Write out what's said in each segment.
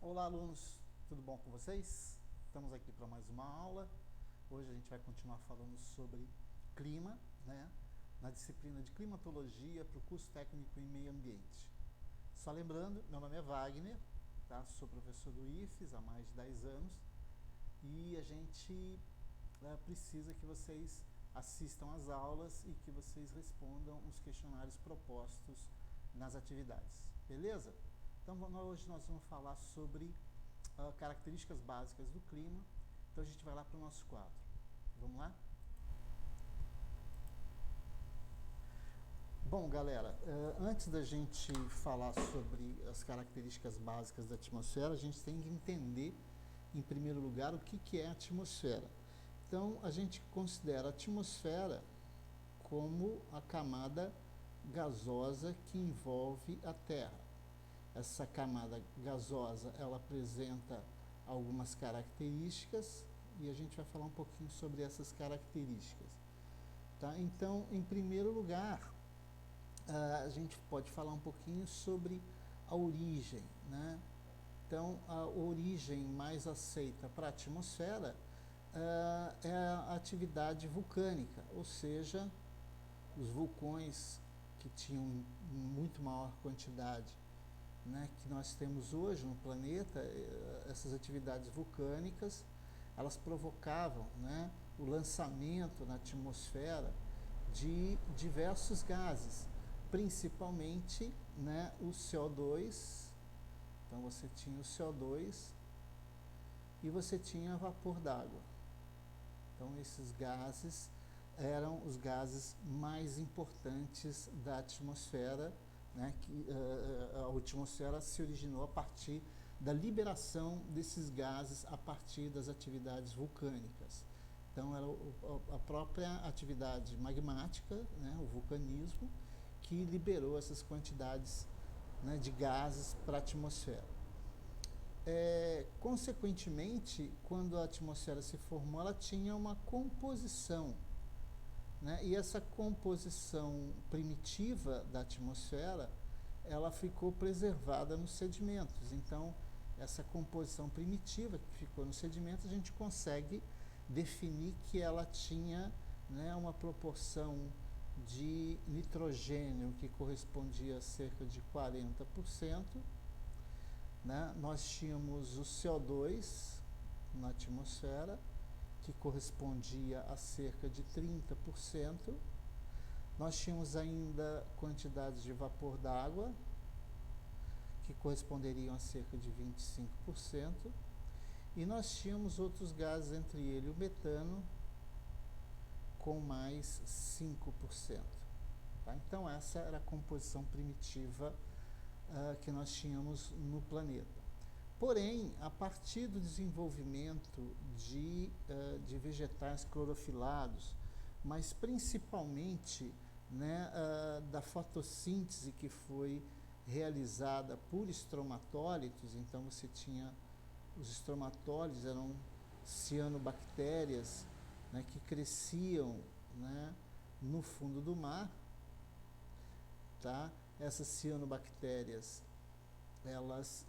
Olá, alunos, tudo bom com vocês? Estamos aqui para mais uma aula. Hoje a gente vai continuar falando sobre clima, né? Na disciplina de climatologia para o curso técnico em meio ambiente. Só lembrando, meu nome é Wagner, tá? Sou professor do IFES há mais de 10 anos e a gente precisa que vocês assistam às aulas e que vocês respondam os questionários propostos nas atividades, beleza? Então hoje nós vamos falar sobre características básicas do clima. Então a gente vai lá para o nosso quadro. Vamos lá? Bom, galera, antes da gente falar sobre as características básicas da atmosfera, a gente tem que entender, em primeiro lugar, o que é a atmosfera. Então, a gente considera a atmosfera como a camada gasosa que envolve a Terra. Essa camada gasosa, ela apresenta algumas características e a gente vai falar um pouquinho sobre essas características. Tá? Então, em primeiro lugar, a gente pode falar um pouquinho sobre a origem, né? Então, a origem mais aceita para a atmosfera é a atividade vulcânica, ou seja, os vulcões que tinham muito maior quantidade, né, que nós temos hoje no planeta. Essas atividades vulcânicas, elas provocavam, né, o lançamento na atmosfera de diversos gases, principalmente, né, o CO2. Então você tinha o CO2 e você tinha vapor d'água. Então esses gases eram os gases mais importantes da atmosfera, né, que a atmosfera se originou a partir da liberação desses gases a partir das atividades vulcânicas. Então era a própria atividade magmática, né, o vulcanismo, que liberou essas quantidades, né, de gases para a atmosfera. Consequentemente, quando a atmosfera se formou, ela tinha uma composição, né? E essa composição primitiva da atmosfera, ela ficou preservada nos sedimentos. Então, essa composição primitiva que ficou nos sedimentos, a gente consegue definir que ela tinha, né, uma proporção de nitrogênio que correspondia a cerca de 40%. Né? Nós tínhamos o CO2 na atmosfera, que correspondia a cerca de 30%. Nós tínhamos ainda quantidades de vapor d'água, que corresponderiam a cerca de 25%. E nós tínhamos outros gases, entre eles o metano, com mais 5%. Tá? Então essa era a composição primitiva que nós tínhamos no planeta. Porém, a partir do desenvolvimento de vegetais clorofilados, mas principalmente, né, da fotossíntese que foi realizada por estromatólitos. Então você tinha os estromatólitos, eram cianobactérias, né, que cresciam, né, no fundo do mar. Tá? Essas cianobactérias, elas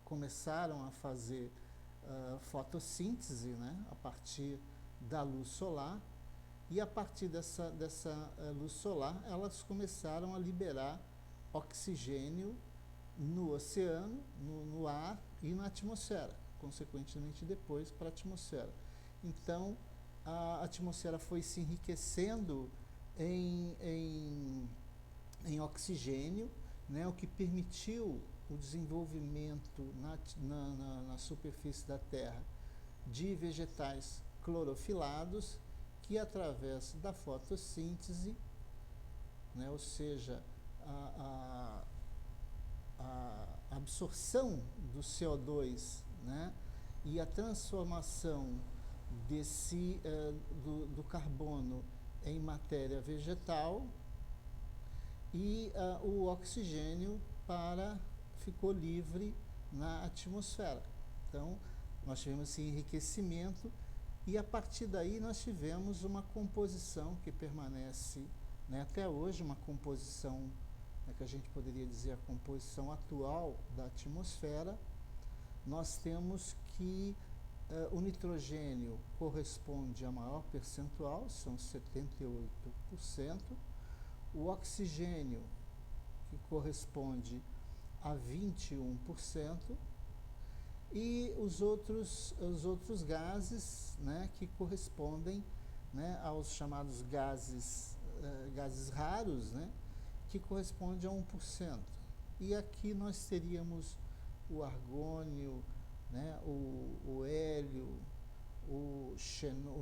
começaram a fazer fotossíntese, né, a partir da luz solar, e a partir dessa luz solar, elas começaram a liberar oxigênio no oceano, no ar e na atmosfera, consequentemente depois para a atmosfera. Então, a atmosfera foi se enriquecendo em oxigênio, né, o que permitiu o desenvolvimento na superfície da Terra de vegetais clorofilados, que através da fotossíntese, né, ou seja, a absorção do CO2, né, e a transformação do carbono em matéria vegetal, e o oxigênio ficou livre na atmosfera. Então, nós tivemos esse enriquecimento, e a partir daí nós tivemos uma composição que permanece, né, até hoje, uma composição, né, que a gente poderia dizer a composição atual da atmosfera, nós temos que o nitrogênio corresponde a maior percentual, são 78%, o oxigênio, que corresponde a 21%, e os outros gases, né, que correspondem, né, aos chamados gases raros, né, que corresponde a 1%. E aqui nós teríamos o argônio, né, o hélio, o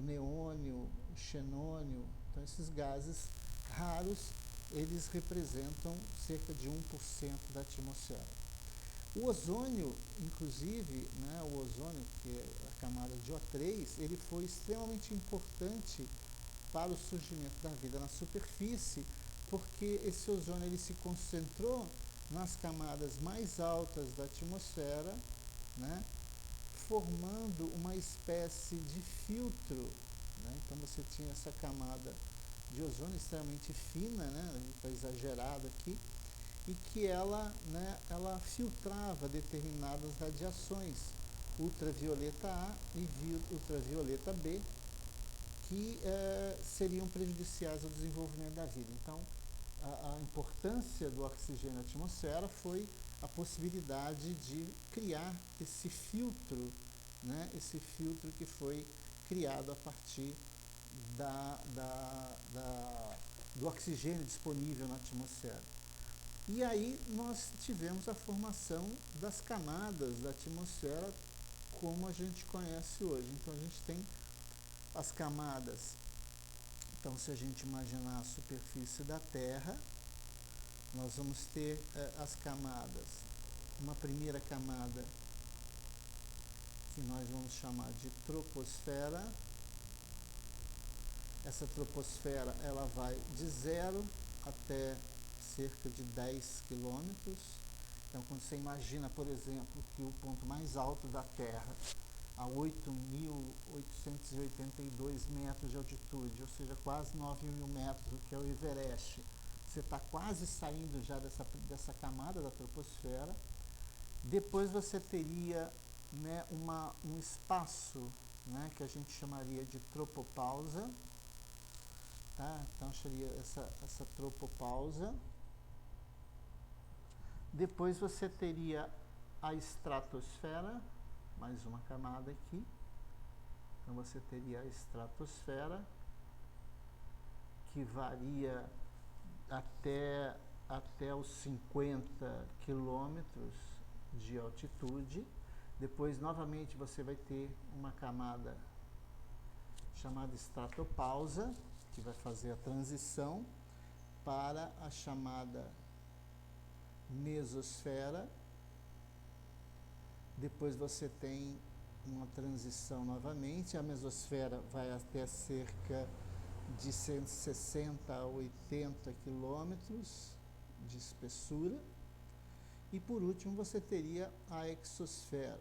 neônio, o xenônio. Então, esses gases raros, eles representam cerca de 1% da atmosfera. O ozônio, inclusive, né, o ozônio, que é a camada de O3, ele foi extremamente importante para o surgimento da vida na superfície, porque esse ozônio ele se concentrou nas camadas mais altas da atmosfera, né, formando uma espécie de filtro, né? Então você tinha essa camada de ozônio extremamente fina, né, está exagerado aqui, e que ela, né, ela filtrava determinadas radiações, ultravioleta A e ultravioleta B, que seriam prejudiciais ao desenvolvimento da vida. Então, a importância do oxigênio na atmosfera foi a possibilidade de criar esse filtro, né, esse filtro que foi criado a partir do oxigênio disponível na atmosfera. E aí nós tivemos a formação das camadas da atmosfera como a gente conhece hoje. Então a gente tem as camadas. Então, se a gente imaginar a superfície da Terra, nós vamos ter as camadas. Uma primeira camada que nós vamos chamar de troposfera. Essa troposfera ela vai de 0 até cerca de 10 quilômetros. Então, quando você imagina, por exemplo, que o ponto mais alto da Terra, a 8.882 metros de altitude, ou seja, quase 9.000 metros, que é o Everest, você está quase saindo já dessa camada da troposfera. Depois você teria, né, um espaço, né, que a gente chamaria de tropopausa. Tá? Então seria essa tropopausa. Depois você teria a estratosfera, mais uma camada aqui. Então você teria a estratosfera, que varia até os 50 quilômetros de altitude. Depois, novamente, você vai ter uma camada chamada estratopausa, que vai fazer a transição para a chamada mesosfera. Depois você tem uma transição novamente, a mesosfera vai até cerca de 160 a 80 quilômetros de espessura. E por último você teria a exosfera,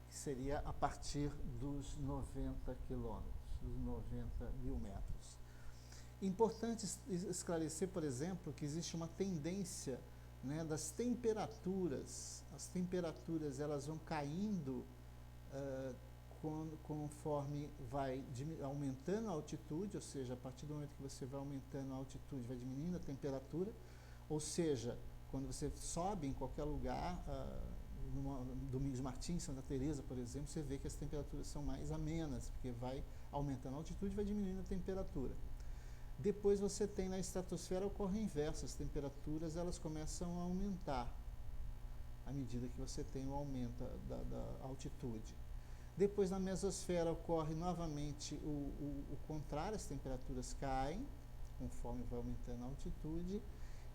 que seria a partir dos 90 quilômetros, dos 90.000 metros. Importante esclarecer, por exemplo, que existe uma tendência, né, das temperaturas. As temperaturas elas vão caindo conforme vai aumentando a altitude, ou seja, a partir do momento que você vai aumentando a altitude, vai diminuindo a temperatura, ou seja, quando você sobe em qualquer lugar, Domingos Martins, Santa Teresa, por exemplo, você vê que as temperaturas são mais amenas, porque vai aumentando a altitude e vai diminuindo a temperatura. Depois você tem na estratosfera, ocorre o inverso, as temperaturas elas começam a aumentar à medida que você tem o aumento da altitude. Depois na mesosfera ocorre novamente o contrário, as temperaturas caem conforme vai aumentando a altitude,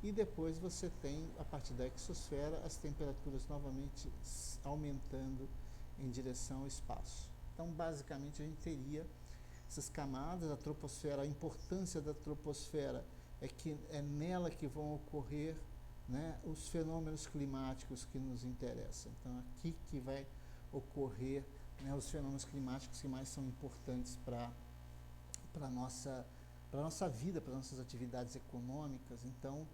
e depois você tem, a partir da exosfera, as temperaturas novamente aumentando em direção ao espaço. Então, basicamente, a gente teria essas camadas. A troposfera, a importância da troposfera é que é nela que vão ocorrer, né, os fenômenos climáticos que nos interessam. Então, aqui que vai ocorrer, né, os fenômenos climáticos que mais são importantes para a nossa vida, para as nossas atividades econômicas. Então,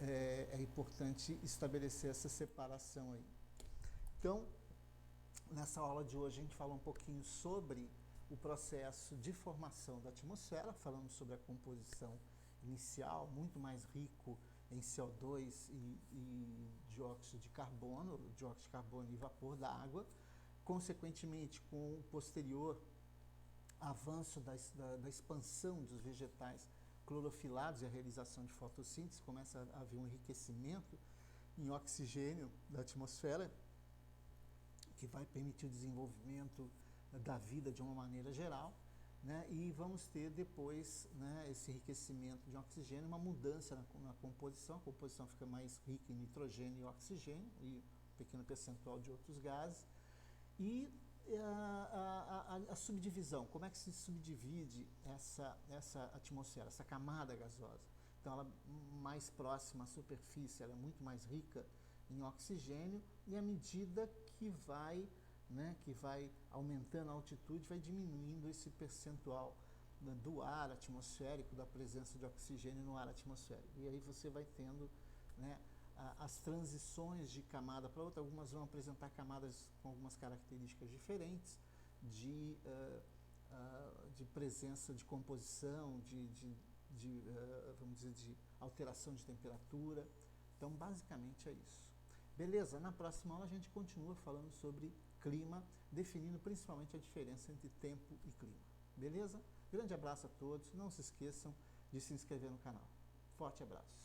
é importante estabelecer essa separação aí. Então, nessa aula de hoje a gente falou um pouquinho sobre o processo de formação da atmosfera, falamos sobre a composição inicial, muito mais rico em CO2 e dióxido de carbono e vapor da água. Consequentemente, com o posterior avanço da expansão dos vegetais clorofilados e a realização de fotossíntese, começa a haver um enriquecimento em oxigênio da atmosfera, que vai permitir o desenvolvimento da vida de uma maneira geral, né? E vamos ter depois, né, esse enriquecimento de oxigênio, uma mudança na composição. A composição fica mais rica em nitrogênio e oxigênio e um pequeno percentual de outros gases. E a subdivisão, como é que se subdivide essa atmosfera, essa camada gasosa? Então, ela mais próxima à superfície, ela é muito mais rica em oxigênio, e à medida que vai aumentando a altitude, vai diminuindo esse percentual do ar atmosférico, da presença de oxigênio no ar atmosférico. E aí você vai tendo, né, as transições de camada para outra. Algumas vão apresentar camadas com algumas características diferentes de presença de composição, vamos dizer, de alteração de temperatura. Então, basicamente é isso. Beleza? Na próxima aula a gente continua falando sobre clima, definindo principalmente a diferença entre tempo e clima. Beleza? Grande abraço a todos. Não se esqueçam de se inscrever no canal. Forte abraço.